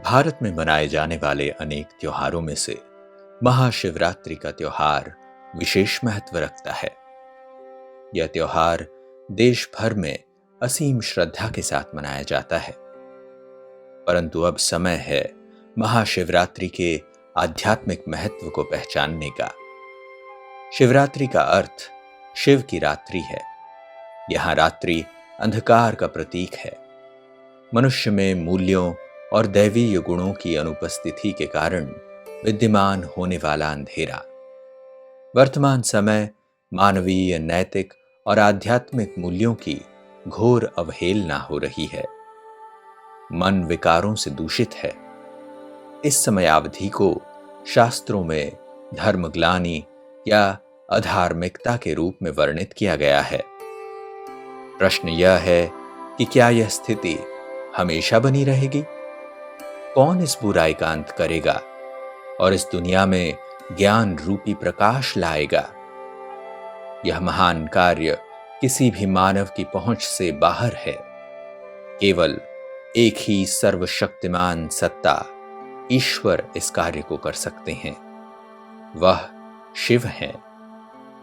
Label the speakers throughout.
Speaker 1: भारत में मनाए जाने वाले अनेक त्योहारों में से महाशिवरात्रि का त्योहार विशेष महत्व रखता है। यह त्योहार देश भर में असीम श्रद्धा के साथ मनाया जाता है। परंतु अब समय है महाशिवरात्रि के आध्यात्मिक महत्व को पहचानने का। शिवरात्रि का अर्थ शिव की रात्रि है। यहां रात्रि अंधकार का प्रतीक है। मनुष्य में मूल्यों और दैवीय गुणों की अनुपस्थिति के कारण विद्यमान होने वाला अंधेरा। वर्तमान समय मानवीय, नैतिक और आध्यात्मिक मूल्यों की घोर अवहेलना हो रही है। मन विकारों से दूषित है। इस समयावधि को शास्त्रों में धर्मग्लानि या अधार्मिकता के रूप में वर्णित किया गया है। प्रश्न यह है कि क्या यह स्थिति हमेशा बनी रहेगी? कौन इस बुराई का अंत करेगा और इस दुनिया में ज्ञान रूपी प्रकाश लाएगा? यह महान कार्य किसी भी मानव की पहुंच से बाहर है। केवल एक ही सर्वशक्तिमान सत्ता ईश्वर इस कार्य को कर सकते हैं। वह शिव है,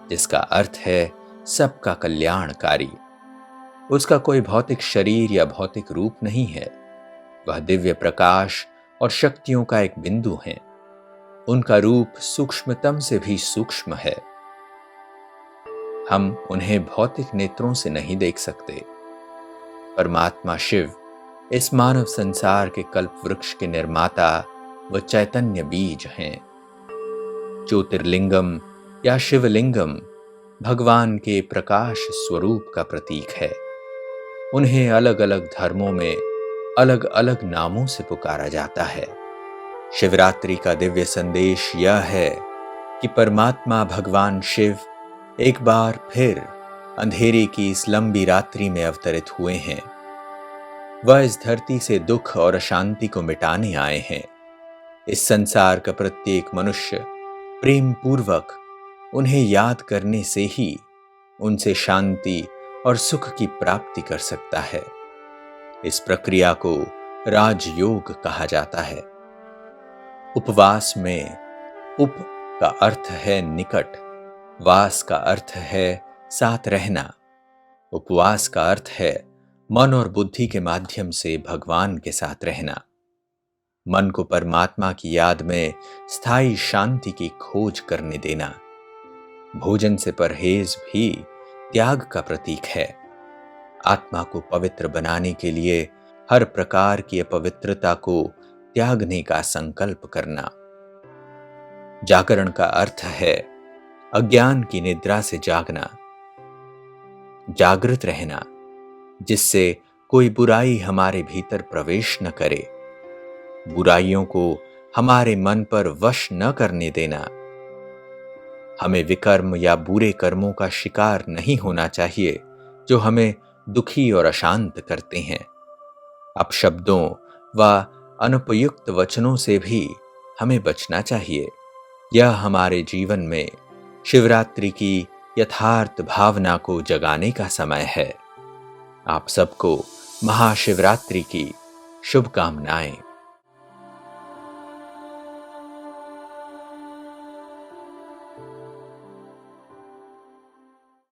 Speaker 1: जिसका अर्थ है सबका कल्याणकारी। उसका कोई भौतिक शरीर या भौतिक रूप नहीं है। वह दिव्य प्रकाश और शक्तियों का एक बिंदु है। उनका रूप सूक्ष्मतम से भी सूक्ष्म है। हम उन्हें भौतिक नेत्रों से नहीं देख सकते। परमात्मा शिव इस मानव संसार के कल्प वृक्ष के निर्माता व चैतन्य बीज हैं। ज्योतिर्लिंगम या शिवलिंगम भगवान के प्रकाश स्वरूप का प्रतीक है। उन्हें अलग अलग धर्मों में अलग अलग नामों से पुकारा जाता है। शिवरात्रि का दिव्य संदेश यह है कि परमात्मा भगवान शिव एक बार फिर अंधेरे की इस लंबी रात्रि में अवतरित हुए हैं। वह इस धरती से दुख और अशांति को मिटाने आए हैं। इस संसार का प्रत्येक मनुष्य प्रेम पूर्वक उन्हें याद करने से ही उनसे शांति और सुख की प्राप्ति कर सकता है। इस प्रक्रिया को राजयोग कहा जाता है। उपवास में उप का अर्थ है निकट, वास का अर्थ है साथ रहना। उपवास का अर्थ है मन और बुद्धि के माध्यम से भगवान के साथ रहना। मन को परमात्मा की याद में स्थायी शांति की खोज करने देना। भोजन से परहेज भी त्याग का प्रतीक है। आत्मा को पवित्र बनाने के लिए हर प्रकार की अपवित्रता को त्यागने का संकल्प करना। जागरण का अर्थ है अज्ञान की निद्रा से जागना, जागृत रहना, जिससे कोई बुराई हमारे भीतर प्रवेश न करे। बुराइयों को हमारे मन पर वश न करने देना। हमें विकर्म या बुरे कर्मों का शिकार नहीं होना चाहिए जो हमें दुखी और अशांत करते हैं। अपशब्दों व अनुपयुक्त वचनों से भी हमें बचना चाहिए। यह हमारे जीवन में शिवरात्रि की यथार्थ भावना को जगाने का समय है। आप सबको महाशिवरात्रि की शुभकामनाएं।